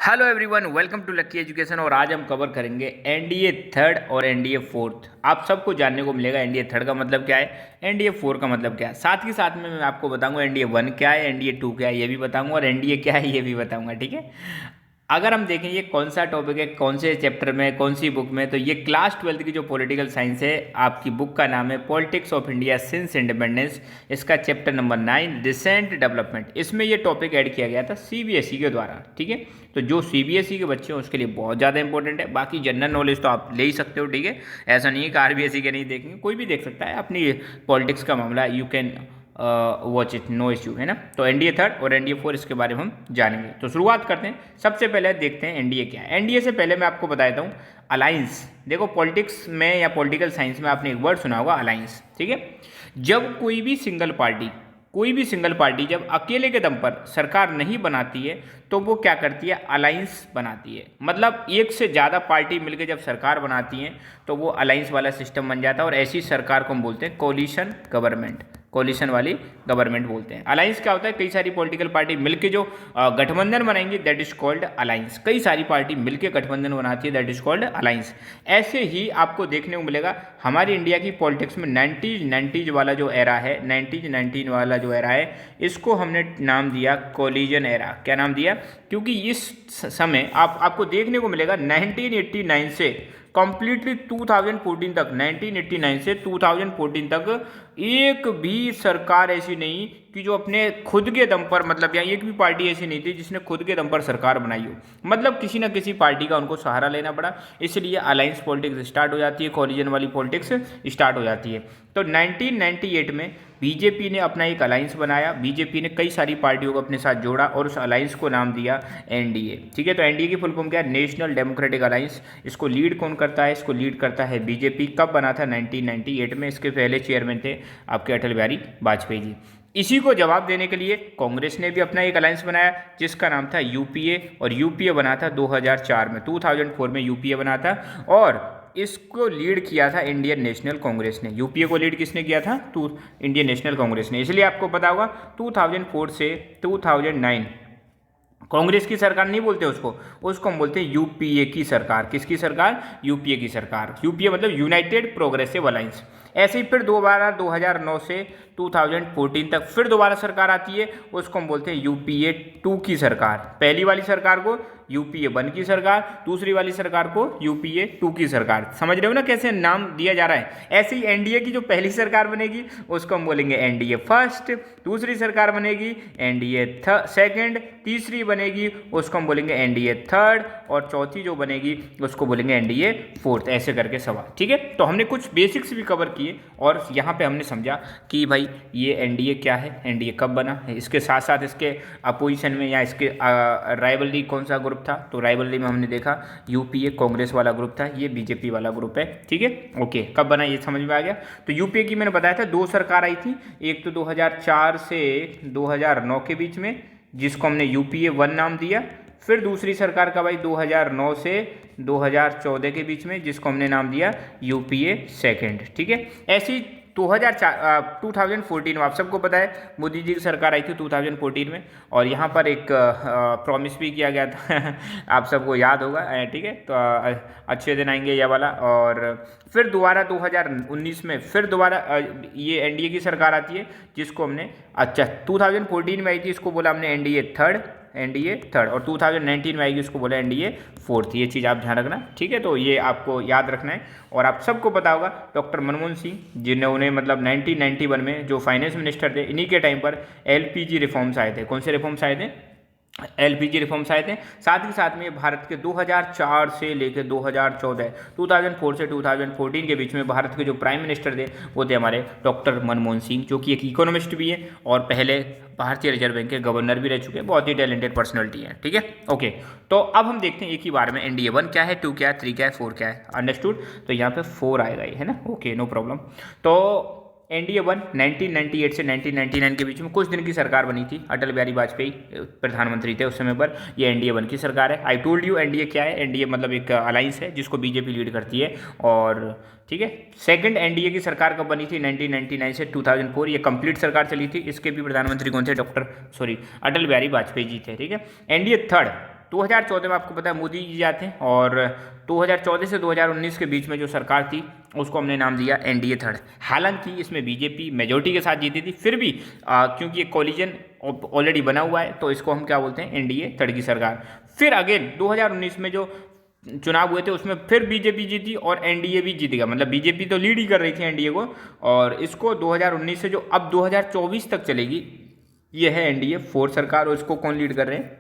Hello everyone, welcome to Lucky Education. और आज हम कवर करेंगे एनडीए थर्ड और एनडीए फोर्थ। आप सबको जानने को मिलेगा एनडीए थर्ड का मतलब क्या है, एनडीए फोर का मतलब क्या है। साथ ही साथ में मैं आपको बताऊंगा एनडीए वन क्या है, एनडीए टू क्या है ये भी बताऊंगा, और एनडीए क्या है ये भी बताऊंगा। ठीक है। अगर हम देखें ये कौन सा टॉपिक है, कौन से चैप्टर में, कौन सी बुक में, तो ये क्लास ट्वेल्थ की जो पॉलिटिकल साइंस है, आपकी बुक का नाम है politics of India since independence. इसका चैप्टर नंबर 9 रिसेंट डेवलपमेंट। इसमें ये टॉपिक ऐड किया गया था सीबीएसई के द्वारा। ठीक है। तो जो सीबीएसई के बच्चे हैं उसके लिए बहुत ज़्यादा इंपॉर्टेंट है। बाकी जनरल नॉलेज तो आप ले ही सकते हो। ठीक है। ऐसा नहीं है कि आरबीएसई के नहीं देखेंगे, कोई भी देख सकता है। अपनी पॉलिटिक्स का मामला you can watch it, no issue, है ना। तो एनडीए थर्ड और एनडीए फोर इसके बारे में हम जानेंगे। तो शुरुआत करते हैं। सबसे पहले देखते हैं एनडीए क्या है। एनडीए से पहले मैं आपको बता देता हूँ अलायंस। देखो पॉलिटिक्स में या पॉलिटिकल साइंस में आपने एक वर्ड सुना होगा अलायंस। ठीक है। जब कोई भी सिंगल पार्टी जब अकेले के दम पर सरकार नहीं बनाती है तो वो क्या करती है, अलायंस बनाती है। मतलब एक से ज़्यादा पार्टी मिलकर जब सरकार बनाती हैं तो वो अलायंस वाला सिस्टम बन जाता है, और ऐसी सरकार को हम बोलते हैं कोलिशन गवर्नमेंट। कोलिशन वाली गवर्नमेंट बोलते हैं। अलायंस क्या होता है, कई सारी पॉलिटिकल पार्टी मिलके जो गठबंधन बनाएंगी, दैट इज कॉल्ड अलायंस। कई सारी पार्टी मिलके गठबंधन बनाती है, दैट इज कॉल्ड अलायंस। ऐसे ही आपको देखने को मिलेगा हमारी इंडिया की पॉलिटिक्स में 90s वाला जो एरा है, 19 वाला जो एरा है, इसको हमने नाम दिया कोलिजन एरा। क्या नाम दिया? क्योंकि इस समय आपको देखने को मिलेगा 1989 से कंप्लीटली 2014 तक, 1989 से 2014 तक एक भी सरकार ऐसी नहीं कि जो अपने खुद के दम पर, मतलब या एक भी पार्टी ऐसी नहीं थी जिसने खुद के दम पर सरकार बनाई हो। मतलब किसी ना किसी पार्टी का उनको सहारा लेना पड़ा, इसलिए अलायंस पॉलिटिक्स स्टार्ट हो जाती है, कोलिजन वाली पॉलिटिक्स स्टार्ट हो जाती है। तो 1998 में बीजेपी ने अपना एक अलायंस बनाया। बीजेपी ने कई सारी पार्टियों को अपने साथ जोड़ा और उस अलायंस को नाम दिया एनडीए। ठीक है। तो एनडीए की फुल फॉर्म क्या है? National democratic alliance. इसको लीड कौन करता है? इसको लीड करता है बीजेपी। कब बना था? 1998 में। इसके पहले चेयरमैन थे आपके अटल बिहारी वाजपेयी जी। इसी को जवाब देने के लिए कांग्रेस ने भी अपना एक अलायंस बनाया जिसका नाम था यूपीए, और यूपीए बना था 2004 में। 2004 में यूपीए बना था, और इसको लीड किया था इंडियन नेशनल कांग्रेस ने। यूपीए को लीड किसने किया था? इंडियन नेशनल कांग्रेस ने। इसलिए आपको पता होगा 2004 से 2009 कांग्रेस की सरकार नहीं बोलते उसको हम बोलते हैं यूपीए की सरकार। किसकी सरकार? यूपीए की सरकार। यूपीए मतलब यूनाइटेड प्रोग्रेसिव अलायंस। ऐसे ही फिर दोबारा 2009 से 2014 तक फिर दोबारा सरकार आती है, उसको हम बोलते हैं यूपीए 2 की सरकार। पहली वाली सरकार को यूपीए 1 की सरकार, दूसरी वाली सरकार को यूपीए 2 की सरकार। समझ रहे हो ना कैसे नाम दिया जा रहा है। ऐसे ही एनडीए की जो पहली सरकार बनेगी उसको हम बोलेंगे एनडीए फर्स्ट, दूसरी सरकार बनेगी एनडीए सेकंड, तीसरी बनेगी उसको हम बोलेंगे एनडीए थर्ड, और चौथी जो बनेगी उसको बोलेंगे एनडीए फोर्थ। ऐसे करके सवाल। ठीक है। तो हमने कुछ बेसिक्स भी कवर किए, और यहाँ पे हमने समझा कि भाई ये एनडीए क्या है, एनडीए कब बना है, इसके साथ साथ इसके अपोजिशन में या इसके राइवलरी कौन सा ग्रुप था। तो राइवलरी में हमने देखा यूपीए कांग्रेस वाला ग्रुप था, ये बीजेपी वाला ग्रुप है। ठीक है। ओके, कब बना ये समझ में आ गया। तो यूपीए की मैंने बताया था 2 सरकार आई थी, एक तो 2004 से 2009 के बीच में जिसको हमने यूपीए 1 नाम दिया। फिर दूसरी सरकार का भाई 2009 से 2014 के बीच में जिसको हमने नाम दिया यूपीए सेकंड। ठीक है। ऐसी 2014 में आप सबको पता है मोदी जी की सरकार आई थी 2014 में, और यहाँ पर एक प्रॉमिस भी किया गया था आप सबको याद होगा। ठीक है। तो अच्छे दिन आएंगे ये वाला। और फिर दोबारा 2019 में फिर दोबारा ये एनडीए की सरकार आती है जिसको हमने 2014 में आई थी, इसको बोला हमने एनडीए थर्ड, और 2019 में आएगी उसको बोला एनडीए फोर्थ। ये चीज़ आप ध्यान रखना। ठीक है। तो ये आपको याद रखना है। और आप सबको पता होगा डॉक्टर मनमोहन सिंह जिन्होंने मतलब 1991 में जो फाइनेंस मिनिस्टर थे, इन्हीं के टाइम पर एलपीजी रिफॉर्म्स आए थे। कौन से रिफॉर्म्स आए थे? एलपीजी रिफॉर्म्स आए थे। साथ ही साथ में भारत के 2004 से लेकर 2004 से 2014 के बीच में भारत के जो प्राइम मिनिस्टर थे वो थे हमारे डॉक्टर मनमोहन सिंह, जो कि एक इकोनॉमिस्ट भी है और पहले भारतीय रिजर्व बैंक के गवर्नर भी रह चुके हैं। बहुत ही टैलेंटेड पर्सनैलिटी है। ठीक है। ओके। तो अब हम देखते हैं एक ही बार में एनडीए 1 क्या है, 2 क्या है, 3 क्या है, 4 क्या है। अंडरस्टूड। तो यहाँ पे 4 आएगा ये, है ना। Okay, no problem. तो एनडीए 1 1998 से 1999 के बीच में कुछ दिन की सरकार बनी थी। अटल बिहारी वाजपेयी प्रधानमंत्री थे उस समय पर। ये एनडीए 1 की सरकार है। आई टोल्ड यू एनडीए क्या है। एनडीए मतलब एक अलायंस है जिसको बीजेपी लीड करती है। और ठीक है। सेकंड एनडीए की सरकार कब बनी थी? 1999 से 2004। ये कंप्लीट सरकार चली थी। इसके भी प्रधानमंत्री कौन थे? अटल बिहारी वाजपेयी जी थे। ठीक है। एनडीए थर्ड 2014 में आपको पता है मोदी जी आते हैं और 2014 से 2019 के बीच में जो सरकार थी उसको हमने नाम दिया एनडीए थर्ड। हालांकि इसमें बीजेपी मेजोरिटी के साथ जीती थी, फिर भी क्योंकि ये कोलिजन ऑलरेडी बना हुआ है तो इसको हम क्या बोलते हैं, एनडीए थर्ड की सरकार। फिर अगेन 2019 में जो चुनाव हुए थे उसमें फिर बीजेपी जीती और एनडीए भी जीत गया, मतलब बीजेपी तो लीड ही कर रही थी एनडीए को। और इसको 2019 से जो अब 2024 तक चलेगी ये है एनडीए फोर सरकार, और इसको कौन लीड कर रहे हैं,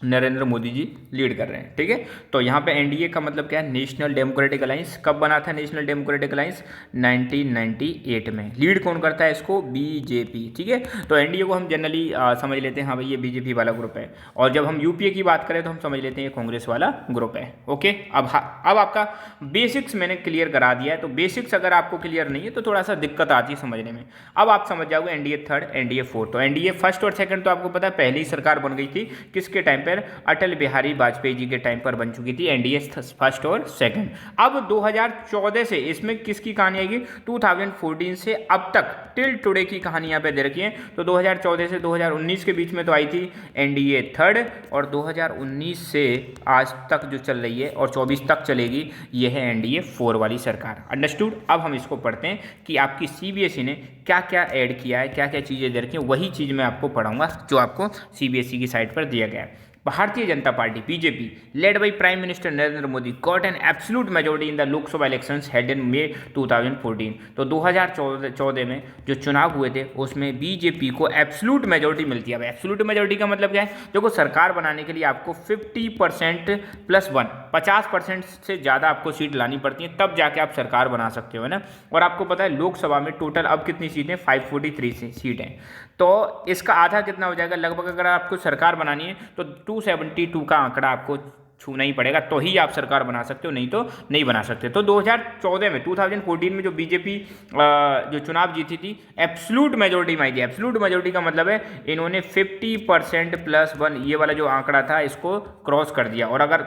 नरेंद्र मोदी जी लीड कर रहे हैं। ठीक है, तो यहाँ पे एनडीए का मतलब क्या है, नेशनल डेमोक्रेटिक अलायंस। कब बना था नेशनल डेमोक्रेटिक अलायंस, 1998 में। लीड कौन करता है इसको, बीजेपी। ठीक है, तो एनडीए को हम जनरली समझ लेते हैं हाँ भाई ये बीजेपी वाला ग्रुप है, और जब हम यूपीए की बात करें तो हम समझ लेते हैं ये कांग्रेस वाला ग्रुप है। ओके, अब आपका बेसिक्स मैंने क्लियर करा दिया है, तो बेसिक्स अगर आपको क्लियर नहीं है तो थोड़ा सा दिक्कत आती है समझने में। अब आप समझ जाओगे एनडीए थर्ड, एनडीए फोर्थ। तो एनडीए फर्स्ट और सेकंड तो आपको पता है पहली सरकार बन गई थी, किसके टाइम पर, अटल बिहारी वाजपेयी जी के टाइम पर बन चुकी थी एनडीए फर्स्ट और सेकंड। अब 2014 से इसमें किसकी कहानी आएगी, 2014 से अब तक टिल टुडे की कहानी यहाँ पे दे रखी है। तो 2014 से 2019 के बीच में तो आई थी एनडीए थर्ड, और 2019 से आज तक जो चल रही है और 24 तक चलेगी ये है एनडीए फोर वाली सरकार। अंडरस्टूड। अब हम इसको पढ़ते हैं कि आपकी सीबीएसई ने क्या क्या ऐड किया है, क्या क्या चीज़ें दे रखी हैं, वही चीज़ मैं आपको पढ़ाऊंगा जो आपको सीबीएसई की साइट पर दिया गया है। Bharatiya Janata Party BJP led by prime minister Narendra Modi got an absolute majority in the Lok Sabha elections held in May 2014। तो 2014 में जो चुनाव हुए थे उसमें बीजेपी को एब्सोल्यूट मेजोरिटी मिलती है। अब एब्सोल्यूट मेजोरिटी का मतलब क्या है, देखो सरकार बनाने के लिए आपको 50% प्लस 1, 50% से ज़्यादा आपको सीट लानी पड़ती है, तब जाके आप सरकार बना सकते हो, है ना। और आपको पता है लोकसभा में टोटल अब कितनी सीटें, 543 सीट हैं। तो इसका आधा कितना हो जाएगा लगभग, अगर आपको सरकार बनानी है तो 272 का आंकड़ा आपको छूना ही पड़ेगा, तो ही आप सरकार बना सकते हो, नहीं तो नहीं बना सकते। तो 2014 में 2014 में जो बीजेपी जो चुनाव जीती थी एब्सोल्यूट मेजोरिटी में आई थी। एब्सोल्यूट मेजोरिटी का मतलब है इन्होंने 50% प्लस 1 ये वाला जो आंकड़ा था इसको क्रॉस कर दिया। और अगर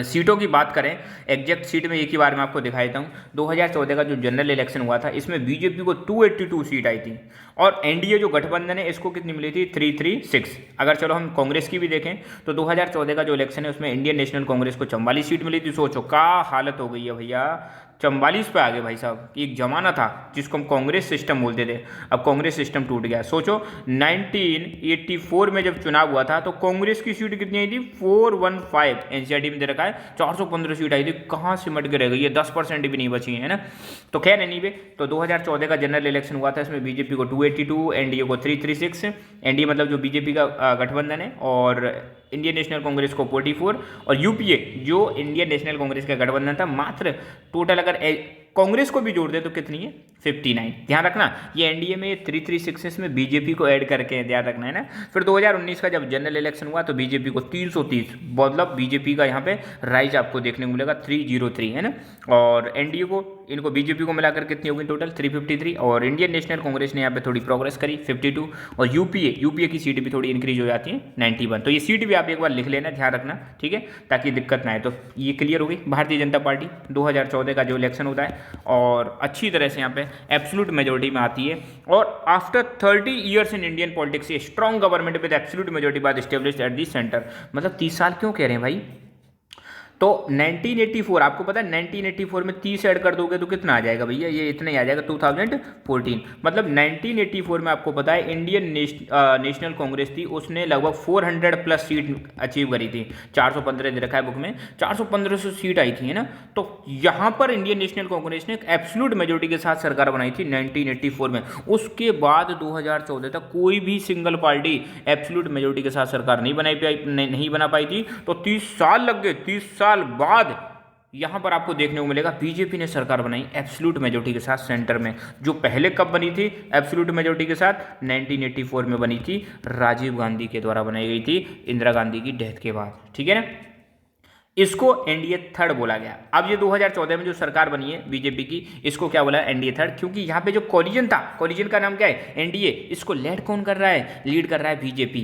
सीटों की बात करें, एग्जैक्ट सीट में एक ही बार मैं आपको दिखा देता हूँ। 2014 का जो जनरल इलेक्शन हुआ था इसमें बीजेपी को 282 सीट आई थी, और एनडीए जो गठबंधन है इसको कितनी मिली थी, 336। अगर चलो हम कांग्रेस की भी देखें तो 2014 का जो इलेक्शन है उसमें इंडियन नेशनल कांग्रेस को 44 सीट मिली थी। सोचो क्या हालत हो गई है भैया, 44 पे आ गए भाई साहब। एक जमाना था जिसको हम कांग्रेस सिस्टम बोलते थे, अब कांग्रेस सिस्टम टूट गया। सोचो 1984 में जब चुनाव हुआ था तो कांग्रेस की सीट कितनी आई थी, 415। एनसीईआरटी में दे रखा है 415 सीट आई थी, कहाँ सिमट के रह गई है, 10% भी नहीं बची है ना। तो खैर एनीवे, तो 2014 का जनरल इलेक्शन हुआ था, इसमें बीजेपी को 282, एनडीए को 336। एनडीए मतलब जो बीजेपी का गठबंधन है, और इंडियन नेशनल कांग्रेस को 44, और यूपीए जो इंडियन नेशनल कांग्रेस का गठबंधन था, मात्र टोटल अगर कांग्रेस को भी जोड़ दे तो कितनी है, 59। ध्यान रखना ये एनडीए में 336 में बीजेपी को ऐड करके ध्यान रखना है ना। फिर 2019 का जब जनरल इलेक्शन हुआ तो बीजेपी को 330, मतलब बीजेपी का यहाँ पे राइज आपको देखने को मिलेगा 303, है ना। और एनडीए को, इनको बीजेपी को मिलाकर कितनी होगी टोटल, 353। और इंडियन नेशनल कांग्रेस ने यहाँ पे थोड़ी प्रोग्रेस करी, 52। और यूपीए की सीट भी थोड़ी इंक्रीज हो जाती है, 91। तो ये सीट भी आप एक बार लिख लेना, ध्यान रखना, ठीक है, ताकि दिक्कत ना आए। तो ये क्लियर हो गई भारतीय जनता पार्टी 2014 का जो इलेक्शन होता है, और अच्छी तरह से यहाँ पे एब्सोल्यूट मेजोरिटी में आती है। और after 30 years in Indian politics a strong government with absolute majority by established at the centre. मतलब 30 साल क्यों कह रहे हैं भाई, तो 1984 आपको पता है 1984 में 30 ऐड कर दोगे तो कितना आ जाएगा भैया, ये इतना ही आ जाएगा 2014। मतलब 1984 में आपको पता है इंडियन नेशनल कांग्रेस थी, उसने लगभग 400 प्लस सीट अचीव करी थी। 415 दे रखा है बुक में, 415 सीट आई थी, है ना। तो यहाँ पर इंडियन नेशनल कांग्रेस ने एक एब्सोल्यूट मेजोरिटी के साथ सरकार बनाई थी 1984 में। उसके बाद 2014 तक कोई भी सिंगल पार्टी एब्सोल्यूट मेजोरिटी के साथ सरकार नहीं बना पाई थी। तो 30 साल लग गए, 30 साल बाद यहां पर आपको देखने को मिलेगा बीजेपी ने सरकार बनाई एब्सोल्यूट मेजोरिटी के साथ सेंटर में। जो पहले कब बनी थी एब्सोल्यूट मेजोरिटी के साथ, 1984 में बनी थी, राजीव गांधी के द्वारा बनाई गई थी इंदिरा गांधी की डेथ के बाद, ठीक है ना। इसको एनडीए थर्ड बोला गया। अब ये 2014 में जो सरकार बनी है बीजेपी की, इसको क्या बोला, एनडीए थर्ड, क्योंकि यहाँ पे जो कोलिजन था, कोलिजन का नाम क्या है, एनडीए। इसको लीड कौन कर रहा है, लीड कर रहा है BJP.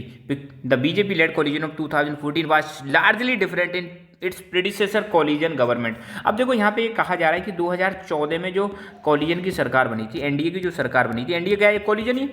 The BJP lead collision of 2014 was largely different in its predecessor collision government. अब देखो यहाँ पे कहा जा रहा है कि 2014 में जो कोलिजन की सरकार बनी थी, एनडीए की जो सरकार बनी थी, एनडीए क्या है, कोलिजन ही,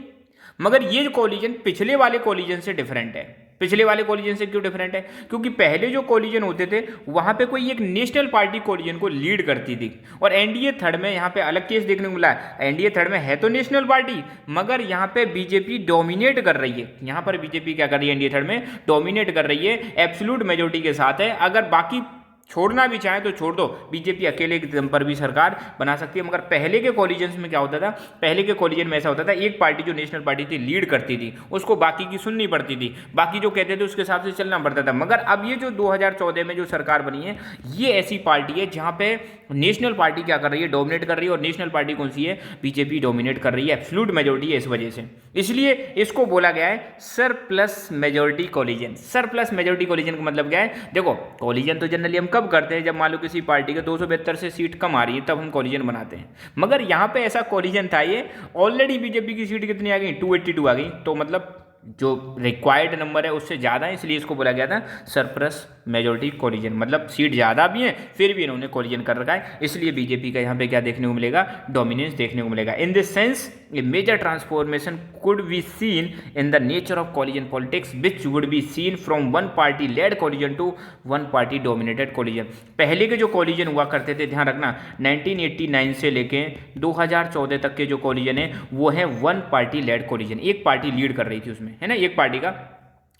मगर ये जो कोलिजन पिछले वाले कोलिजन से डिफरेंट है। पिछले वाले कोलिजन से क्यों डिफरेंट है? क्योंकि पहले जो कोलिजन होते थे वहां पे कोई एक नेशनल पार्टी कोलिजन को लीड करती थी, और एनडीए थर्ड में यहाँ पे अलग केस देखने को मिला है। एनडीए थर्ड में है तो नेशनल पार्टी, मगर यहाँ पे बीजेपी डोमिनेट कर रही है। यहाँ पर बीजेपी क्या कर रही है? एनडीए थर्ड में डोमिनेट कर रही है, एब्सोल्यूट मेजोरिटी के साथ है। अगर बाकी छोड़ना भी चाहे तो छोड़ दो, बीजेपी अकेले के दम पर भी सरकार बना सकती है। मगर पहले के कोलिजन्स में क्या होता था? पहले के कोलिजन में ऐसा होता था, एक पार्टी जो नेशनल पार्टी थी लीड करती थी, उसको बाकी की सुननी पड़ती थी, बाकी जो कहते थे उसके हिसाब से चलना पड़ता था। मगर अब ये जो 2014 में जो सरकार बनी है, ये ऐसी पार्टी है जहाँ पे नेशनल पार्टी क्या कर रही है? डोमिनेट कर रही है। और नेशनल पार्टी कौन सी है? बीजेपी डोमिनेट कर रही है, एब्सोल्यूट मेजोरिटी है इस वजह से। इसलिए इसको बोला गया है surplus majority collision. Surplus majority collision का मतलब क्या है? देखो, कोलिजन तो जनरली हम कब करते हैं? जब मान लो किसी पार्टी के 272 से सीट कम आ रही है, तब हम कोलिजन बनाते हैं। मगर यहाँ पे ऐसा कोलिजन था, ये ऑलरेडी बीजेपी की सीट कितनी आ गई? 282 आ गई। तो मतलब जो रिक्वायर्ड नंबर है उससे ज़्यादा है, इसलिए इसको बोला गया था सरप्लस मेजोरिटी कोलिजन। मतलब सीट ज़्यादा भी है, फिर भी इन्होंने कोलिजन कर रखा है, इसलिए बीजेपी का यहाँ पे क्या देखने को मिलेगा? डोमिनेंस देखने को मिलेगा। In this sense a major transformation could be seen in the nature of coalition politics which would be seen from one party led coalition to one party dominated coalition. पहले के जो कोलिजन हुआ करते थे, ध्यान रखना, 1989 से लेके 2014 तक के जो कोलिजन है वो है वन पार्टी लेड कोलिजन। एक पार्टी लीड कर रही थी उसमें, है ना, एक पार्टी का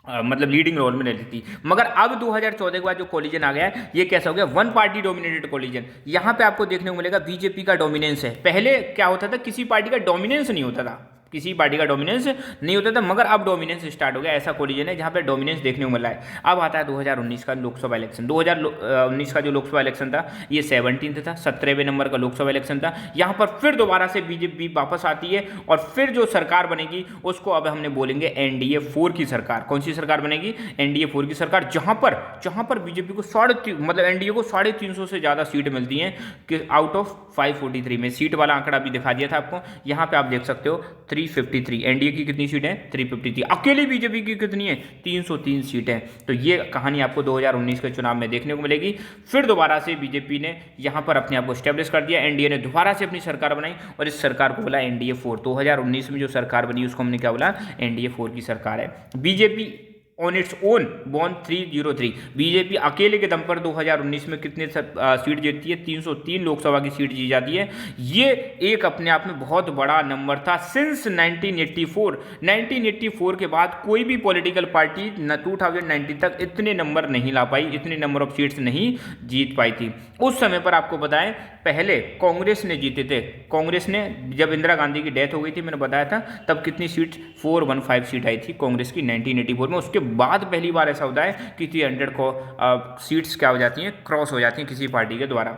मतलब लीडिंग रोल में रहती थी। मगर अब 2014 के बाद जो कोलिजन आ गया है, ये कैसा हो गया? One party dominated collision. यहाँ पे आपको देखने को मिलेगा बीजेपी का डोमिनेंस है। पहले क्या होता था? किसी पार्टी का डोमिनेंस नहीं होता था, किसी पार्टी का डोमिनेंस नहीं होता था, मगर अब डोमिनेंस स्टार्ट हो गया। ऐसा कोलिजन है जहाँ पे डोमिनेंस देखने को मिला है। अब आता है 2019 का लोकसभा इलेक्शन। 2019 का जो लोकसभा इलेक्शन था, ये 17th था, 17वें नंबर का लोकसभा इलेक्शन था। यहाँ पर फिर दोबारा से बीजेपी वापस आती है, और फिर जो सरकार बनेगी उसको अब हमने बोलेंगे एनडीए 4 की सरकार। कौन सी सरकार बनेगी? एनडीए 4 की सरकार, जहाँ पर बीजेपी को मतलब एनडीए को 350 से ज़्यादा सीट मिलती हैं कि आउट ऑफ 543 में। सीट वाला आंकड़ा भी दिखा दिया था आपको, यहाँ पे आप देख सकते हो 353। एनडीए की कितनी सीट है? 353। अकेले बीजेपी की कितनी है? 303 सीट है। तो ये कहानी आपको 2019 के चुनाव में देखने को मिलेगी। फिर दोबारा से बीजेपी ने यहाँ पर अपने आप को स्टैब्लिश कर दिया, एनडीए ने दोबारा से अपनी सरकार बनाई, और इस सरकार को बोला एनडीए 4। 2019 में जो सरकार बनी उसको हमने क्या बोला? एनडीए 4 की सरकार है। BJP on its own Bon 303। BJP अकेले के दम पर 2019 में कितने सीट जीतती है? 303 लोकसभा की सीट जीत जाती है। ये एक अपने आप में बहुत बड़ा नंबर था। सिंस 1984 के बाद कोई भी पॉलिटिकल पार्टी 2019 तक इतने नंबर नहीं ला पाई, इतने नंबर ऑफ सीट्स नहीं जीत पाई थी। उस समय पर आपको बताएं, पहले कांग्रेस ने जीते थे। कांग्रेस ने, जब इंदिरा गांधी की डेथ हो गई थी, मैंने बताया था, तब कितनी सीट? 415 सीट आई थी कांग्रेस की 1984 में। उसके बाद पहली बार ऐसा होता है कि 300 को सीट्स क्या हो जाती हैं? क्रॉस हो जाती हैं किसी पार्टी के द्वारा।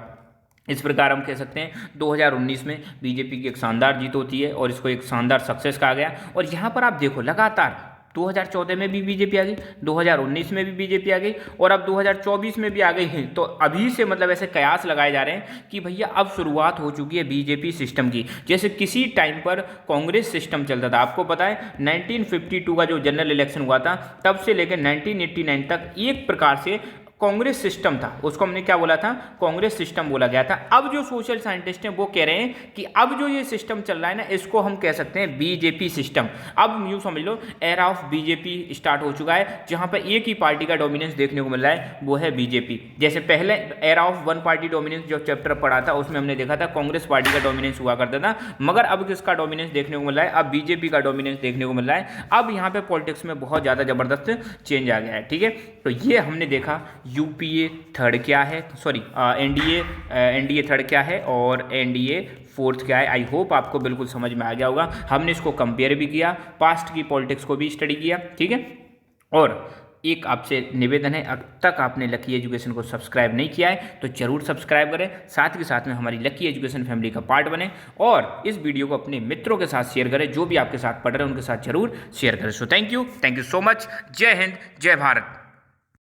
इस प्रकार हम कह सकते हैं 2019 में बीजेपी की एक शानदार जीत होती है, और इसको एक शानदार सक्सेस कहा गया। और यहाँ पर आप देखो, लगातार 2014 में भी बीजेपी आ गई, 2019 में भी बीजेपी आ गई, और अब 2024 में भी आ गई है। तो अभी से मतलब ऐसे कयास लगाए जा रहे हैं कि भैया अब शुरुआत हो चुकी है बीजेपी सिस्टम की। जैसे किसी टाइम पर कांग्रेस सिस्टम चलता था, आपको पता है 1952 का जो जनरल इलेक्शन हुआ था, तब से लेकर 1989 तक एक प्रकार से कांग्रेस सिस्टम था, उसको हमने क्या बोला था? कांग्रेस सिस्टम बोला गया था। अब जो सोशल साइंटिस्ट हैं वो कह रहे हैं कि अब जो ये सिस्टम चल रहा है ना, इसको हम कह सकते हैं बीजेपी सिस्टम। अब यूँ समझ लो, एरा ऑफ बीजेपी स्टार्ट हो चुका है, जहां पर एक ही पार्टी का डोमिनेंस देखने को मिल रहा है, वो है बीजेपी। जैसे पहले era of one party dominance जो चैप्टर पढ़ा था, उसमें हमने देखा था कांग्रेस पार्टी का डोमिनेंस हुआ करता था, मगर अब किसका डोमिनेंस देखने को मिल रहा है? अब बीजेपी का डोमिनेंस देखने को मिल रहा है। अब यहाँ पे पॉलिटिक्स में बहुत ज़्यादा जबरदस्त चेंज आ गया है, ठीक है। तो ये हमने देखा यूपीए थर्ड क्या है, सॉरी एनडीए थर्ड क्या है और एनडीए फोर्थ क्या है। आई होप आपको बिल्कुल समझ में आ गया होगा। हमने इसको कंपेयर भी किया, पास्ट की पॉलिटिक्स को भी स्टडी किया, ठीक है। और एक आपसे निवेदन है, अब तक आपने लकी एजुकेशन को सब्सक्राइब नहीं किया है तो जरूर सब्सक्राइब करें, साथ के साथ में हमारी लकी एजुकेशन फैमिली का पार्ट बने, और इस वीडियो को अपने मित्रों के साथ शेयर करें, जो भी आपके साथ पढ़ रहे हैं उनके साथ जरूर शेयर करें। So thank you so much. जय हिंद, जय भारत।